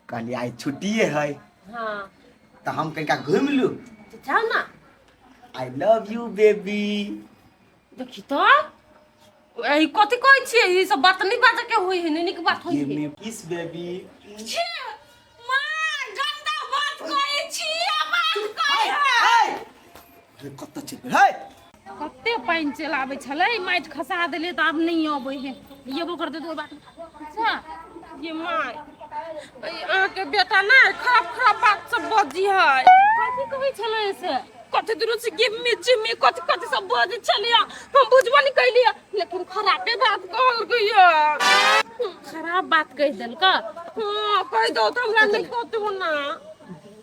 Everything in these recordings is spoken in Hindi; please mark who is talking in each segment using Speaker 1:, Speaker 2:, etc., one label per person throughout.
Speaker 1: कहली आज छुट्टिए है।
Speaker 2: हाँ
Speaker 1: तो हम कहीं घूम लू।
Speaker 2: तो जाओ ना।
Speaker 1: I love you baby.
Speaker 2: देखी तो यही कथी कहै छियै, ई सब बात नहीं बात के होई है, नहीं के बात होई
Speaker 1: गिव
Speaker 2: है।
Speaker 1: मी किस बेबी।
Speaker 2: छी मां गंदा बात कहै छी, बात कहै
Speaker 1: हे कत्ता चल है।
Speaker 2: कते पानी चलाबै छलै, माटि खसा देले त आब नहीं अबै है। येबो करते तो बात अच्छा ये माय अहाँ के बेटा ना खराब खराब बात सब बजी है। कथी कहै छलै से, कथी दूर से गिव मी जिमी कथी कथी सब बजी छलिया, हम बुझबो नहीं कैलिया, लेकिन खराबे बात कहल गइया। खराब बात कह देल का। हां कह दो त हमरा नहीं कहतौ ना।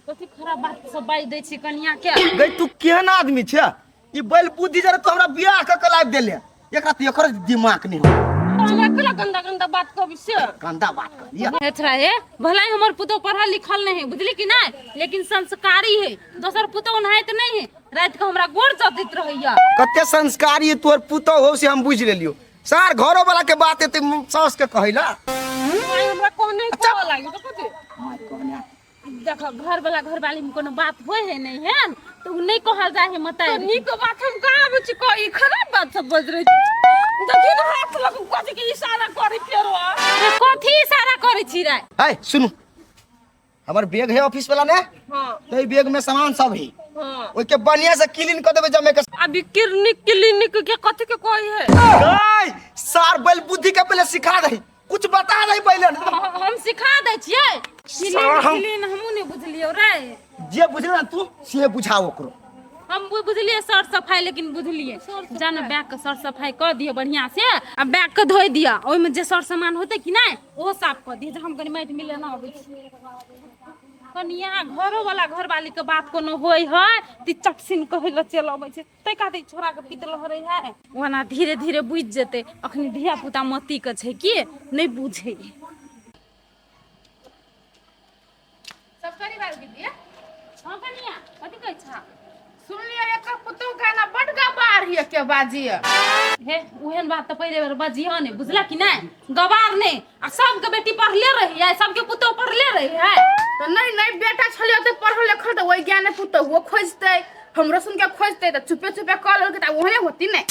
Speaker 2: कथी खराब बात सब बाज दै छी कनिया के।
Speaker 1: गई तू केहन आदमी छे, ई बैल बुद्धि जरे तो हमरा बियाह क के लाइब देले, एकरा तो एकर दिमाग नहीं हो।
Speaker 2: हमरा कला गंदा गंदा बात कहबी से
Speaker 1: गंदा बात कर दिया।
Speaker 2: हेथरा हे भलाई हमर पुतो पढ़ल लिखल नहीं है, बुझली कि नहीं, लेकिन संस्कारी है। दोसर पुतो नहाइत नहीं है, रात के हमरा गोड़ चौथित रहैया।
Speaker 1: कते संस्कारी है तोर पुतो हो से हम बुझ लेलियो। सार घरो वाला के बात एते सास के कहैला।
Speaker 2: माय हमरा कहने को लागी तो कथी देखो घर वाला घर वाली में कोनो बात होय है नहीं है तो उ नहीं कहल जाय है मत। तो नीक बात हम कहां बच कोई खराब बात सब बज रही देखी ना हाथ लग कथी के इशारा करी फेरो। अरे कथी इशारा करै छी रे।
Speaker 1: है सुनु, हमर बैग है ऑफिस वाला ने।
Speaker 2: हां
Speaker 1: तो ई बैग में सामान सब है।
Speaker 2: हां
Speaker 1: ओइ के बढ़िया से क्लीन कर देबे जमे के।
Speaker 2: अभी क्लिनिक के कथी के कोई है।
Speaker 1: गई सार बैल बुद्धि के पहले सिखा दही, कुछ बता दही पहले।
Speaker 2: हम सिखा दै छियै क्लीन हमहु नहीं बुझलियो रे।
Speaker 1: जे बुझले ना तू से बुझाओ ओकरो।
Speaker 2: हम बुझलिए सर सफाई, लेकिन बुझलिए जान बैग के सर सफाई कर दियो बढ़िया से, आ बैग के धोइ दिया, ओइ में जे सर सामान होते कि नहीं वो साफ कर दिए। हम कनी माटि मिले ना अबै छी कनिया घरो वाला घर वाली के बात कोनो होय है ती चटसिन कहै ल चल अबै छै। तै काते छोरा के पितल हरै है ओना धीरे धीरे बुझ जेते। अखनी धिया पुता मती के छै कि नहीं बुझे। सब परिवार के दिए हां कनिया कथि कहै छ।
Speaker 3: सुन लिया एक पुतौ गाना बड गबार हिय के बाजी
Speaker 2: हे उहन बात तो पहले बार बजिया ने, बुझला कि नहीं गवार ने। आ सब के बेटी पढ़ले रही है, सब के पुतो पढ़ले रही है।
Speaker 3: तो नहीं बेटा छलियो त पढ़ल लिखल त ओइ ज्ञान पुतौ वो खोजतै, हमरो सुन के खोजतै त चुपे चुपे क लेल के त ओहे होती नहीं।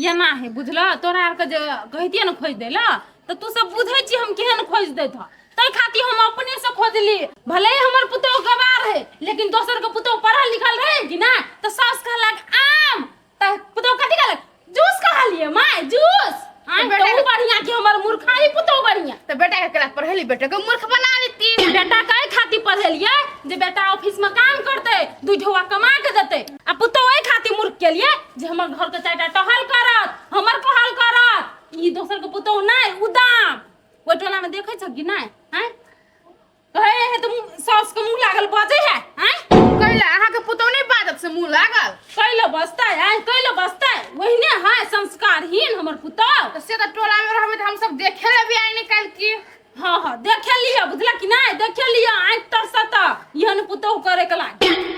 Speaker 2: ये ना है बुझला, तोरा आर के जे कहतिए न खोज देला त तू सब बुझै छी हम केहन खोज देत ह। तै खाती हम अपने से खोजली। भले हमर पुतो गवार है, लेकिन दोसर के पुतो पढ़ल लिखल रहे कि ना त सास कहलक आम त पुतो कथि कहलक जूस कहलिए माय जूस। आम तो बढ़िया कि हमर मूर्खाई पुतो बढ़िया।
Speaker 3: त बेटा के केला पढ़ली, बेटा के मूर्ख बना देती।
Speaker 2: बेटा कई खाती पढ़ेलिए जे बेटा ऑफिस में काम करते, दू ढोआ कमा के देते, आ पुतो ओइ खाती मूर्ख के लिए जे हमर घर के चारटा टहल करत, हमर पहल करत। ई दोसर के पुतो नहीं उदाम ओइ टोला में देखै छ कि नहीं हैं कहे है तुम सास के मुंह लागल बाजे है हैं।
Speaker 3: कैला अहा के पुतौ नहीं बाजत से मुंह लागल
Speaker 2: कैले बसता है कैले बसता है वहीने है संस्कारहीन हमर पुतो।
Speaker 3: तो से त टोला में रहबे त हम सब देखे ले भी आई निकाल के।
Speaker 2: हां हां देखे लिया, बुझला कि नहीं देखे लिया आंख तरसता यहन पुतो करे के लाग,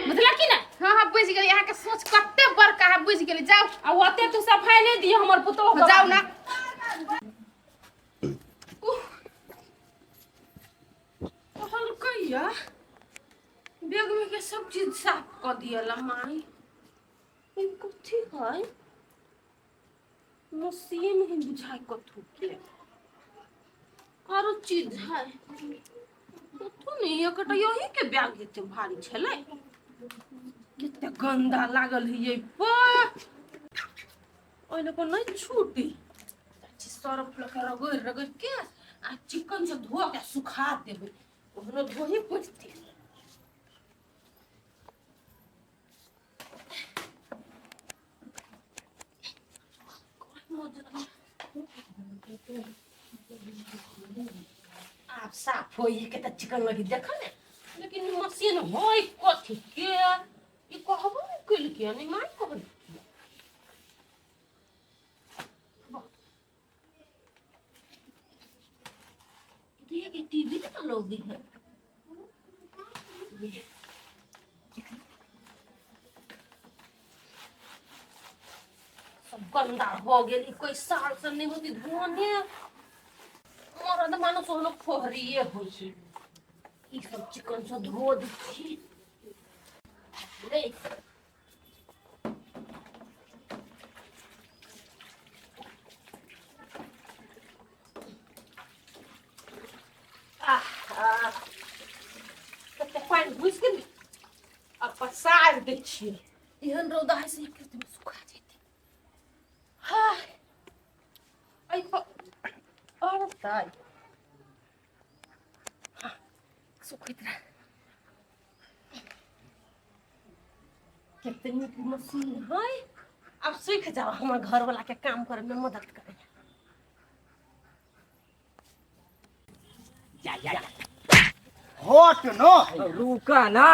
Speaker 2: बुझला कि नहीं।
Speaker 3: हां हां बुझ गेली, अहा के सोच कते बड़का है बुझ गेली। जाओ
Speaker 2: आ ओते तू सफाई नहीं दिए हमर पुतो के।
Speaker 3: जाओ ना
Speaker 2: कहल कहिया बैग में के सब चीज साफ कर दियला माई। ई कथि है मशीन ही बुझाई कथु के आरो चीज है कथु नहीं। एकटा यही के बैग एते भारी छले, किते गंदा लागल है ये ओइले को नहीं छूटी। सरफ लगा रगड़ रगड़ के आ चिकन से धो के सुखा देबे, ओहनो धोही पड़ती। आप साफ होई के त चिकन लगी देखा ने, लेकिन मशीन होई कथि के ई कहबो नहीं कइल के नहीं मार कहल। ये के टीवी तो लोग है सब गंदा हो गेली, कोई साल से नहीं होती धुआं ने मरद मानुस हम लोग फोहरिए हो छी। ई सब चिकन से धो दी ले कते पानी घुस गेल अब पसार दै छियै एहन रौदा है से एक रत्ती में सुखा जेतै हाय आई और ताई सुखैत रह कितनी मशीन है अब सीख जाओ हमार घर वाला के काम करे में मदद करे या
Speaker 1: हट न
Speaker 4: रुक ना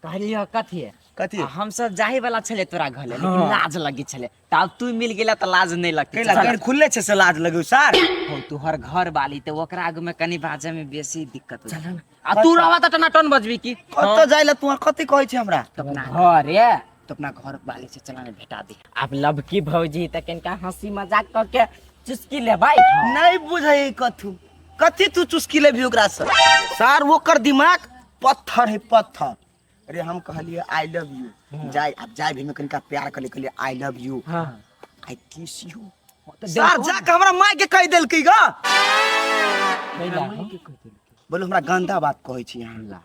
Speaker 4: कहलियो कथी
Speaker 1: कथी
Speaker 4: हम सब जाही वाला छले तोरा घर लेकिन लाज लगी छले तब तू मिल गेला त लाज नहीं लगते
Speaker 1: कैला घर खुले छे से लाज लगौ सर
Speaker 4: हो तोहर घर वाली त ओकरा आगू में कनी बाजे में बेसी दिक्कत हो चल आ तू रहवा त टना टन बजबी की
Speaker 1: कत जाइला तू कथी कहै छे हमरा
Speaker 4: तो अपना घर है तो अपना घर वाली से चला भेटा दे अब लबकी भौजी त कनका हंसी मजाक क के चुस्की ले भाई
Speaker 1: नहीं बुझै कथू कथी तू चुस्की ले भी ओकरा से सर ओकर दिमाग पत्थर है पत्थर अरे हम कहलिए आई लव यू जाय अब जाय भी में कनिका प्यार कर लिए आई लव यू
Speaker 4: हां
Speaker 1: आई किस यू सर जाके हमरा माय के कह देल की ग बोलो हमरा गंदा बात कहै छी अहाँ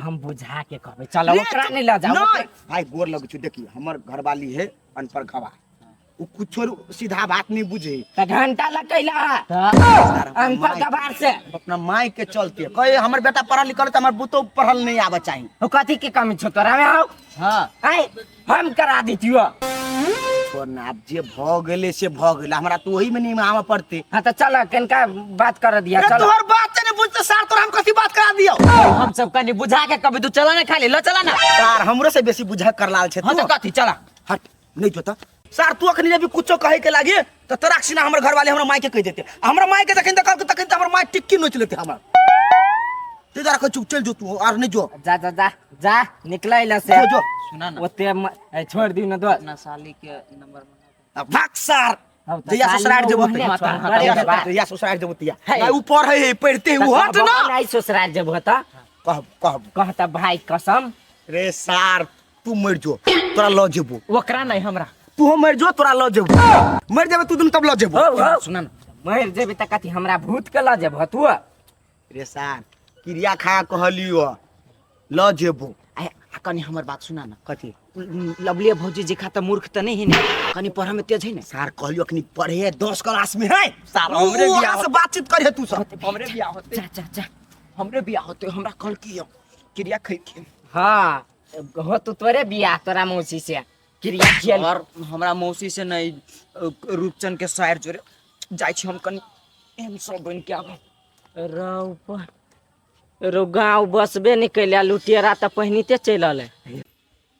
Speaker 4: हम बुझा के कहबे चल ओकरा नहीं ला जाओ
Speaker 1: भाई गोर लग छु देखिए हमर घरवाली है अनपढ़ गवा उ कुछो सीधा बात नहीं बुझे
Speaker 4: त घंटा लगैला अनपढ़ गवार से
Speaker 1: अपना माय के चलते कहे हमर बेटा पढ़ल लिखल त हमर बुतो पढ़ल नहीं आवे चाहिए
Speaker 4: ओ कथी के कमी छ तोरा में आओ हां आई हम करा दितियो
Speaker 1: छोड़ ना अब जे भ गेले से भ गेले हमरा तो वही में नहीं आवे पड़ते
Speaker 4: हां त चल कनका बात कर दिया चल
Speaker 1: तोहर बात नहीं बुझते सर तोरा हम कथी बात करा दियो
Speaker 4: हम सब कनी बुझा के कभी तू चला ना खाली लो चला ना
Speaker 1: सर हमरो से बेसी बुझा कर लाल छे
Speaker 4: हां
Speaker 1: तू
Speaker 4: त कथी चला
Speaker 1: हट नहीं जोता सर तू अखनी जब कुछो कहे के लागे त तोरा सीना हमर घर वाले हमरा माय के कह देते हमरा माय के तखन तक हमर माय टिक्की नोच लेते हमरा ते जरा को चुप चल जो तू और नहीं जो
Speaker 4: जा जा जा जा निकलैला से
Speaker 1: जो
Speaker 4: सुना ना ओते छोड़ दी ना दो अपना साली के नंबर
Speaker 1: भाग सर जया ससुराल जब जया ससुराल जब तिया ना ऊपर है पढ़ते उ हट ना
Speaker 4: नहीं ससुराल जब होता
Speaker 1: कह
Speaker 4: कहता भाई कसम
Speaker 1: रे सर तू मर जो तोरा ल जेबो
Speaker 4: ओकरा नहीं हमरा
Speaker 1: तू मर जो तोरा ल जेबो मर जेबे तू दिन तब ल जेबो
Speaker 4: सुना ना मर जेबे त कथी हमरा भूत के ल जेब तू
Speaker 1: रे सर क्रिया खा कहलियो ल जेबो
Speaker 4: आ कनी हमर बात सुना ना
Speaker 1: कथी
Speaker 4: लवली भौजी जी खाता मूर्ख त नहीं है ना कनी पढ़ा में तेज है ना
Speaker 1: सर कहलियो अखनी पढ़े 10 क्लास में है सर हमरे बियाह से बातचीत करे तू सब हमरे बियाह होते
Speaker 4: जा जा जा
Speaker 1: हमरे बियाह होते हमरा कल की क्रिया खै के
Speaker 4: हां हो तो तोरे बियाह तोरा मौसी से क्रिया खेल
Speaker 5: और हमरा मौसी से नहीं रूपचंद के शायर जोरे जाय छी हम कनी एम सब बन के आबे
Speaker 4: रो गाँव बसबे नहीं कैला लुटियरा त पहिनीते चल आले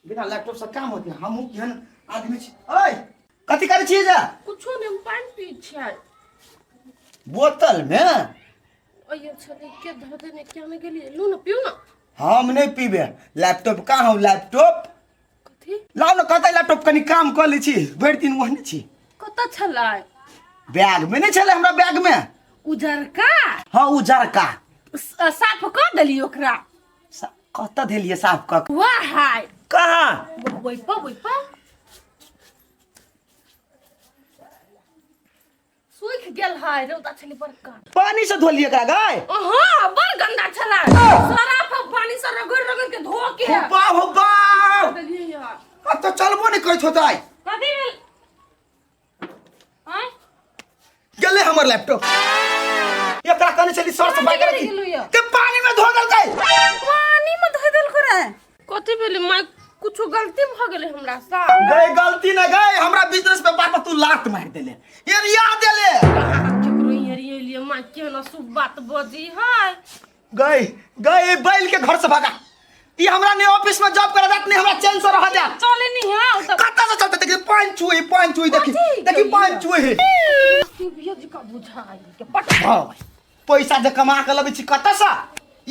Speaker 1: बिना लैपटॉप से काम होते हम केहन आदमी छी ओए कथि करे छी जा
Speaker 2: कुछो नहीं पानी पी छै
Speaker 1: बोतल में
Speaker 2: अयो छले के धर देने क्या नहीं गेली लू ना पियो ना
Speaker 1: हम नहीं पीबे लैपटॉप कहाँ हो लैपटॉप
Speaker 2: कथी
Speaker 1: लाओ ना कहता लैपटॉप कनी काम कर ली छी भर दिन वहने छी
Speaker 2: कत छलाय
Speaker 1: बैग में नहीं चले हमरा बैग में
Speaker 2: उजरका
Speaker 1: हाँ उजर का
Speaker 2: साफ कर देली ओकरा
Speaker 1: कत धेलिए साफ क
Speaker 2: वाह हाय
Speaker 1: कहाँ
Speaker 2: वही पा सूख गेल हाय रौदा छली बड़का
Speaker 1: पानी से धोलिए का गाय
Speaker 2: हां बड़ गंदा छला सराफ पानी से रगड़ के धो के
Speaker 1: हो बाप
Speaker 2: देलिए यार
Speaker 1: अब तो चलबो नहीं करछ होता है
Speaker 2: कथी भेल हां
Speaker 1: गेले हमर लैपटॉप एकरा कने चली सर से बात करे के पानी में धो देल गई
Speaker 2: पानी में धो देल करे कथी भेल मैं कुछो गलती भ गेले हमरा सा
Speaker 1: गई गलती न गई हमरा बिजनेस पे बात तू लात मार देले एरिया देले
Speaker 2: केकरो एरिया लिए मां के ना सब बात बजी है
Speaker 1: गई बैल के घर से भागा ई हमरा ने ऑफिस में जॉब करे जात नहीं हमरा चैन से रह जा
Speaker 2: चले नहीं है त
Speaker 1: कत्ता से चलते देखी पांच छुई देखी पांच छुई
Speaker 2: बिया जी का बुझाई के पट
Speaker 1: पैसा जे कमा के लबे छी कत्ता से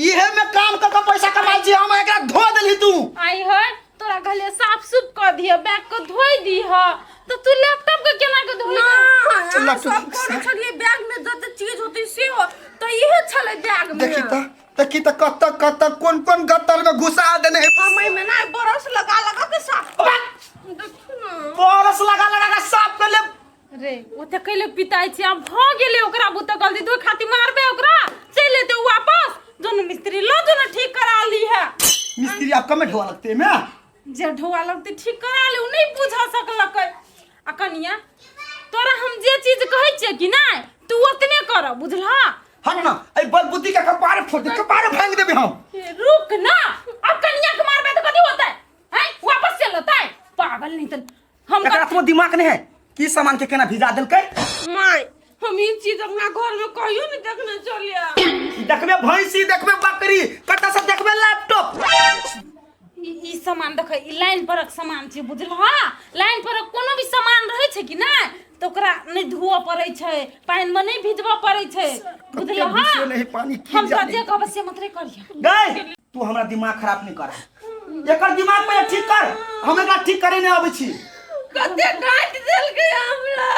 Speaker 1: इहे में काम क के पैसा कमाई छी हम एकरा धो देली तू
Speaker 2: आई है तोरा गले साफ सुफ कर दिया बैग को धोई दी है तो तू लैपटॉप को केना के धोई
Speaker 1: लैपटॉप
Speaker 2: सब कर छलिए बैग में जत चीज होती से हो तो इहे छले बैग में
Speaker 1: देखी त तकी त कत कोन कोन गत्तर में घुसा देने
Speaker 2: हमें में ना बरस लगा लगा के साफ देखो ना
Speaker 1: बरस लगा के साफ कर ले
Speaker 2: रे ओते कइले पिताई छी अब भ गेले ओकरा बुत गलती दो खाती मारबे ओकरा चल लेते वापस दोनों मिस्त्री लो जो ना ठीक करा ली है
Speaker 1: मिस्त्री आप कमे ढोआ लगते में
Speaker 2: जे ढोआ लगते ठीक करा ले उ नहीं बुझा सकलक आ कनिया तोरा हम जे चीज कहै छियै कि नहीं तू ओतने कर बुझला
Speaker 1: हट ना ए बलबुद्धि का कपार फोड़ दे कपार भांग देबे हम
Speaker 2: रुक ना अब कन्या के मारबे तो कथि होतै हैं वापस चल लेतै पागल नहीं त हम
Speaker 1: एकरा तो दिमाग नहीं है की सामान के केना भिजा देलकै
Speaker 2: माय हम ई चीज अपना घर में कहियो नहीं देखने चलिया
Speaker 1: देखबे भैंसी देखबे बकरी कत से देखबे लैपटॉप
Speaker 2: ई सामान देख ई लाइन परक सामान छै बुझलहा लाइन परक कोनो भी सामान रहै छै कि नहीं तो ओकरा नहीं धुआ पड़ै छै पानी में नहीं भिजवा पड़ै छै बुझलहा
Speaker 1: नहीं पानी की
Speaker 2: हम
Speaker 1: जाने
Speaker 2: जे अवश्य मत रे करिया
Speaker 1: गए तू हमरा दिमाग खराब नहीं कर एकर दिमाग पे ठीक कर हम एकरा ठीक करे नहीं आबै छी
Speaker 2: कते डांट देल के हमरा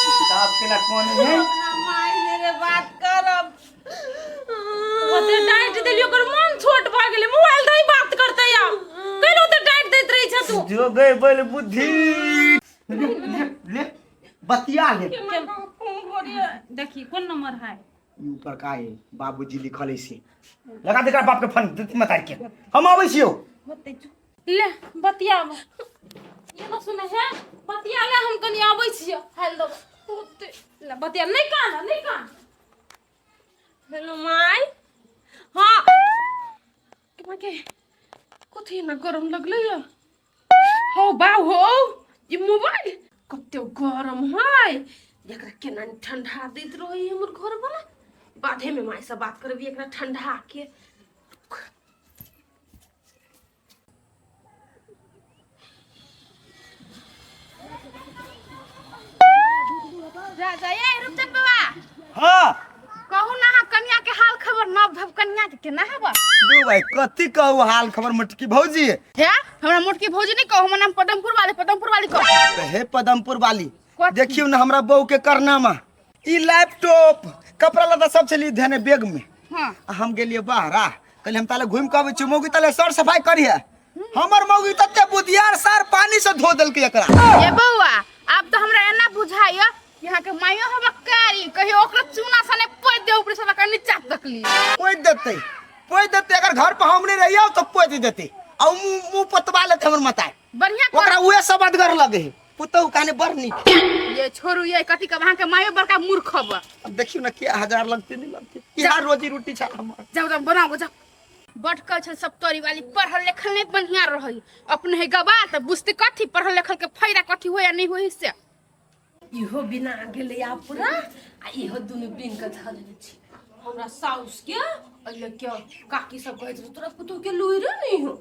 Speaker 1: किताब के ना कौन है
Speaker 2: माय मेरे बात करब ओते डांट देलियो कर मन छोट भ गेले मोबाइल दई बात करते या कइलो त डांट दैत रही छ तू
Speaker 1: जो गए बोल बुद्धि ले बतिया ले
Speaker 2: देखी कौन नंबर है
Speaker 1: ऊपर का है बाबूजी लिखल है से लगा दे कर बाप के फोन दे मत के हम आबै छियो
Speaker 2: ले बतिया ये तो सुने है बतिया ले हम कनी आबै छियो हाल दो ले बतिया नहीं कान हेलो माय हां के कथि ना गरम लगले या हो बाऊ हो ये मोबाइल कते गरम है एकरा केना ठंडा दैत रही हमर घर वाला बाधे में माय से बात करबी एकरा ठंडा के
Speaker 3: राजा ये रुपते बाबा
Speaker 1: हां
Speaker 3: कहू ना कन्या के हाल खबर नब धब कन्या के केना हेबा
Speaker 1: दो भाई कथि कहू हाल खबर मटकी भौजी
Speaker 3: है हमरा मोटकी भौजी नहीं कहू हमर नाम पदमपुर वाली कहू
Speaker 1: हे पदमपुर वाली देखियो ना हमरा बहू के करनामा ई लैपटॉप कपड़ा लता सब चली धने बैग में
Speaker 3: हां
Speaker 1: हम गेलिए बाहर कहले हम ताले घूम के आबै छी मौगी ताले सर सफाई करिए हमर मौगी तते बुधियार सार पानी से धो देलकै एकरा
Speaker 3: ये बउआ अब तो हमरा एना बुझाइयो यहाँ के माइयो हम कारी कहियो ओकरा चूना सने पोइ दे ऊपर से का नीचा तकली
Speaker 1: पोइ देते अगर घर पर हम नहीं रहियो तो पोइ देते और मुंह पतवा लेते हमर माता
Speaker 3: बढ़िया
Speaker 1: ओकरा उहे सब अदगर लगे पुतौ काने बरनी
Speaker 3: ये छोरू ये कथि का वहां के माइयो बड़का मूर्ख बा
Speaker 1: अब देखियो ना क्या हजार लगते नहीं लगते यहाँ रोजी रोटी छा हमर
Speaker 3: जाओ जाओ बनाओ जाओ बटकल छल सब तोरी वाली पढ़ल लिखल नहीं बढ़िया रही अपने है गवा त बुझते कथि पढ़ल लिखल के फायदा कथि होया नहीं होई से
Speaker 2: इहो बिना गेले आ पूरा आ इहो दुनु बिन के धले छी हमरा साउस के अइले के काकी सब कहै छै तोरा पुतो के लुइरे नहीं हो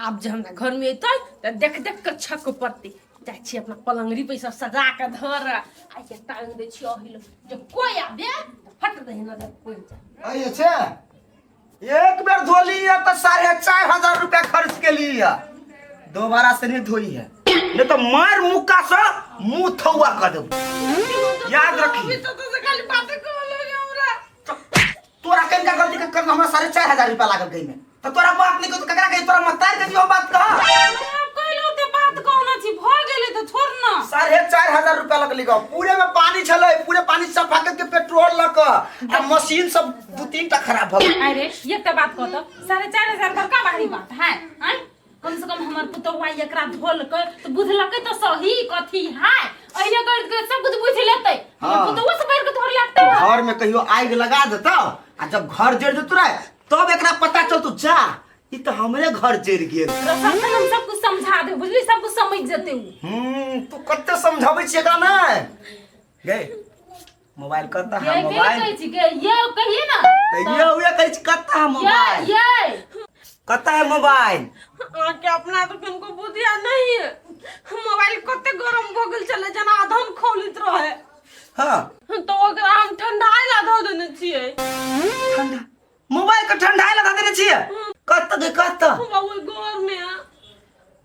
Speaker 2: आब जे हमरा घर में एतै त देख देख के छक पड़ती जाय छी अपना पलंगरी पे सब सजा के धर आ के टांग दे छी अहिलो जब कोई आबे फट दे न दे कोई जा
Speaker 1: अये छे एक बेर धोली है तो 4500 रुपया खर्च के लिए दोबारा से नहीं धोई है नहीं तो मार मुक्का से मुंह थौआ कर दो याद रखी
Speaker 2: अभी तो से खाली बात कहलो हमरा
Speaker 1: तोरा कन का गलती कर हमरा 4500 रुपया लागल गई में तो तोरा बात नहीं को तो ककरा कही तोरा मतार के दियो बात कहा
Speaker 2: आप कहलो ते बात कहना छी भ गेले तो छोड़ ना
Speaker 1: 4500 रुपया लगली गो पूरे में पानी छले पूरे पानी सफा के पेट्रोल लक आ मशीन सब दो तीन टा खराब भ गई
Speaker 2: अरे ये तो बात कहतो 4500 बड़का भारी बात है हैं कम से कम हमर पुतौवा एकरा धोल के तो बुझलकै तो सही कथी है अइले कर के सब कुछ बुझ लेतै हमर पुतौवा से बैठ के धोर लगतै
Speaker 1: घर में कहियो आग लगा देता आ जब घर जड़ जत रहे तब एकरा पता चल तू जा ई तो हमरे घर जड़ गेल
Speaker 2: प्रशासन हम सब कुछ समझा दे बुझली सब कुछ समझ जते
Speaker 1: तू कत्ते समझाबै छी एकरा ना गे मोबाइल कत्ता है मोबाइल
Speaker 2: कहै छी के ये कहिए ना
Speaker 1: तो ये हुए कहै छी कत्ता है मोबाइल
Speaker 2: ये
Speaker 1: कत्ता है मोबाइल
Speaker 2: के अपना तो किनको बुधिया नहीं है मोबाइल कते गरम भ गेल चले जना आधन खोलित रहे
Speaker 1: हां
Speaker 2: तो ओकरा हम ठंडाई ला ध देने छियै
Speaker 1: ठंडा मोबाइल के ठंडाई लगा देने छियै कत्ता दे कत्ता
Speaker 2: बाबू घर में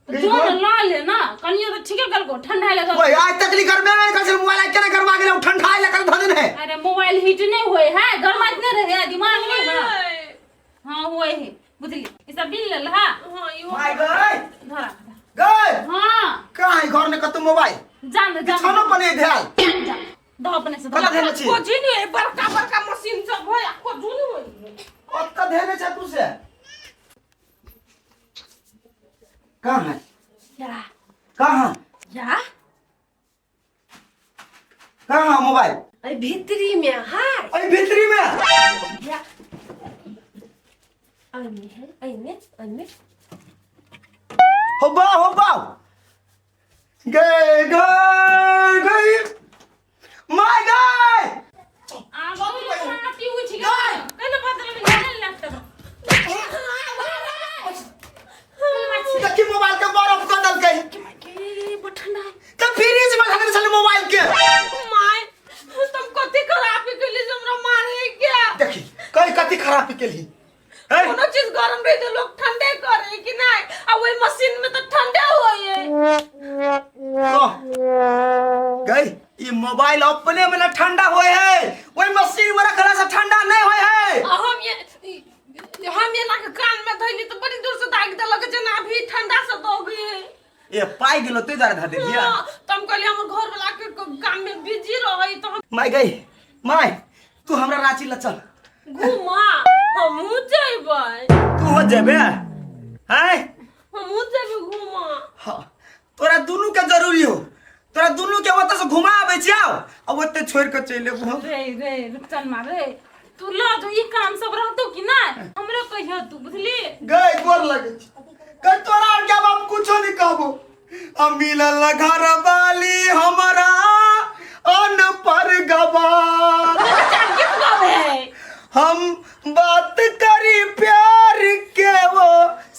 Speaker 2: जो ला ले ना कनियो तो ठीके गल को ठंडाई लगा
Speaker 1: ओए आज तक ली घर में कैसे मोबाइल केना करवा गेल ठंडाई लगा ध देने
Speaker 2: अरे मोबाइल हीट नहीं होए है गरमाइत नहीं रहे दिमाग नहीं बना हाँ होए है बुझली ई सब बिल लेल हा
Speaker 3: हां यो
Speaker 1: माय गई
Speaker 2: धरा
Speaker 1: गई
Speaker 2: हाँ
Speaker 1: कहाँ है घर में कतु मोबाइल
Speaker 2: जान दे
Speaker 1: बिछौनो पर नहीं ध्यान
Speaker 2: दो अपने से
Speaker 1: कतऽ धेने छी?
Speaker 2: को जिनी है बड़का बड़का मशीन सब होय को जुनी होय
Speaker 1: ओत्ता धेने छ तू से कहाँ है
Speaker 3: या
Speaker 1: कहाँ
Speaker 3: या
Speaker 1: कहाँ मोबाइल
Speaker 3: अरे भीतरी में हाय
Speaker 1: अरे भीतरी में
Speaker 3: या अन्य है अन्य
Speaker 1: हो बा गए गए गई माय गई
Speaker 2: आ गई खाती हुई छी कने बदल में नहीं लगता
Speaker 1: देखी मोबाइल के बर्फ बदल गई
Speaker 3: के बठना
Speaker 1: तो फ्रिज में रखने चले मोबाइल के
Speaker 2: माय तुम कथि खराब के लिए हमरा मारे क्या
Speaker 1: देखी कई कति खराबी के लिए हैं?
Speaker 2: कोनो चीज गरम रही तो लोग ठंडे करे कि नहीं आ वही मशीन में तो ठंडा होए
Speaker 1: गई ये मोबाइल अपने में ना ठंडा होए है वही मशीन में रखला से ठंडा नहीं होए है
Speaker 2: हम ये ना के कान में धइली तो बड़ी दूर से दाग दे लगे जना अभी ठंडा से दोगे
Speaker 1: ये पाई गेलो ते जरा धा दे दिया
Speaker 2: तुम कहली हमर घर वाला के काम में बिजी रही तो
Speaker 1: माय गई माय तू हमरा रांची ल चल
Speaker 2: घुमा हमहू जइबै
Speaker 1: तू हो जेबे हैं
Speaker 2: हमहू जइबै घुमा
Speaker 1: हां तोरा दोनों के जरूरी हो तोरा दोनों के ओते से घुमा आबै छियो अब ओते छोड़ के चले हम
Speaker 2: रे रुकन मारे तू लो तो ई काम सब रहतो कि ना हमरे कहियो तू बुझली
Speaker 1: गई गोर लगे कल तोरा और क्या बाप कुछो नहीं कहबो हम मिलल घर वाली हमरा अन पर गवा हम बात करी प्यार के वो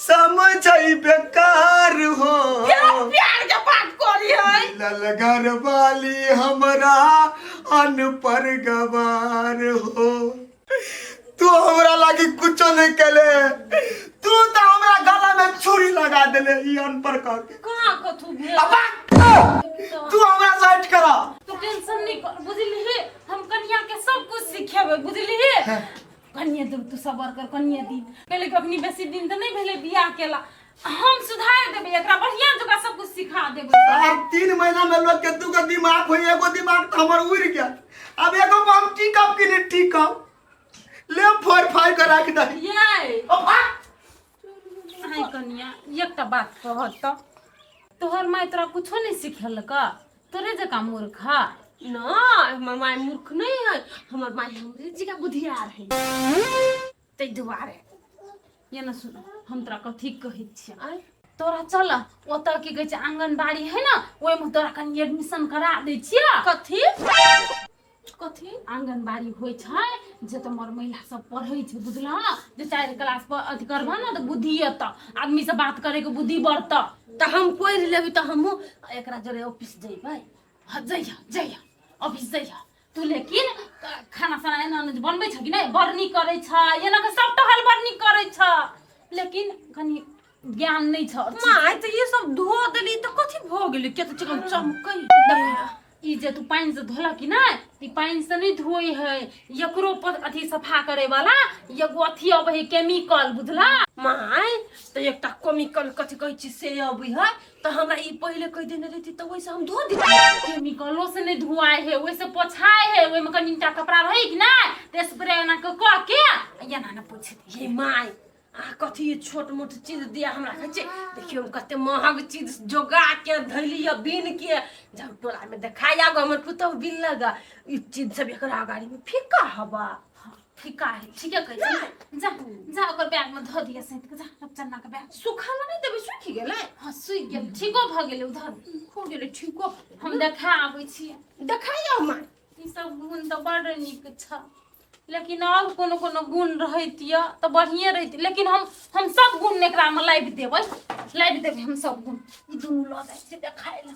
Speaker 1: समझई बेकार हो
Speaker 2: प्यार के बात करी है
Speaker 1: मिलल घर वाली हमरा अन पर गवार हो तू हमरा लागी कुछो नहीं केले तू तो हमरा गला में छुरी लगा देले ई अनपर कह के
Speaker 2: कहां कथु भेल
Speaker 1: अबा तू हमरा साइड करा
Speaker 2: तू टेंशन नहीं कर बुझली हम कन्या के सब कुछ सिखेबे बुझली कन्या दू तू सबर कर कन्या दिन पहले के अपनी बेसी दिन तो नहीं भेले बियाह केला हम सुधार देबे एकरा बढ़िया जगह सब कुछ सिखा देबे
Speaker 1: अब 3 महीना में लोग के दू का दिमाग होई एगो दिमाग तो हमर उड़ गया अब एगो हम ठीक अप के नहीं ठीक अप ले फोर फाइव करा के दे
Speaker 2: ये
Speaker 1: ओ भाग
Speaker 2: हाय कन्या एकटा बात कह त तोहर माय तोरा कुछो नहीं सिखेल का तोरे जका मूर्खा ना हमर माय मूर्ख नहीं है हमर माय हमरे जका बुधियार है तै दुआरे ये न सुन हम तोरा कथि कहै छियै तोरा चल ओतऽ की कहै छै आंगनबाड़ी है ना ओइ में तोरा कनी एडमिशन करा दै छियै कथि आंगनबाड़ी होइ छै जे तोमर महिला सब पढ़ै छै बुझला जे 4 क्लास पर अथि करबा ना त बुद्धि एत आदमी से बात करे के बुद्धि बढ़त त हम पढ़ि लेबी त हमहू एकरा जरे ऑफिस जइबै जइया ऑफिस जइया तू लेकिन खाना साना एना बनबै छ कि नहीं बरनी करै छ एना के सब टहल बरनी करै छ लेकिन कनी ज्ञान नहीं छ माय त ये सब धो देली त कथि भ गेली के त चिकन चमकै ई जे तू पानी से धोला कि ना ती पानी से नहीं धोई है एकरो पर अथी सफा करे वाला एगो अथी अब है केमिकल बुझला माय त एकटा केमिकल कथि कहै छी से अबै है त हमरा ई पहिले कहि देने रहती त ओइसे हम धो देती केमिकलो से नहीं धुआए है ओइसे पोछाए है ओइ में कनिटा कपड़ा रही कि ना ते स्प्रे ना के या ना पूछ हे माय कथी ये छोट मोट चीज दिया हमरा कहै छै देखियो हम कते महग चीज जोगा के धैली या बीन के जब टोला में देखाया गो हमर पुतौ बिन लगा ई चीज सब एकरा गाड़ी में फीका हवा फीका है ठीक है कहै जा ओकर बैग में ध दिया सहित के जा चन्ना के बैग सुखाला नहीं देबे सुखि गेलै हां सुखि गेल ठीको भ गेलै उधर हो गेलै ठीको हम देखा आबै छी देखाइयो माय ई सब गुण त बड़ नीक छ लेकिन अब कोनो गुण रहतिया तो बढ़िया रहती लेकिन हम सब गुण एकरा में लाइव देबै हम सब गुण ई दुनू ल जाय छै देखाइला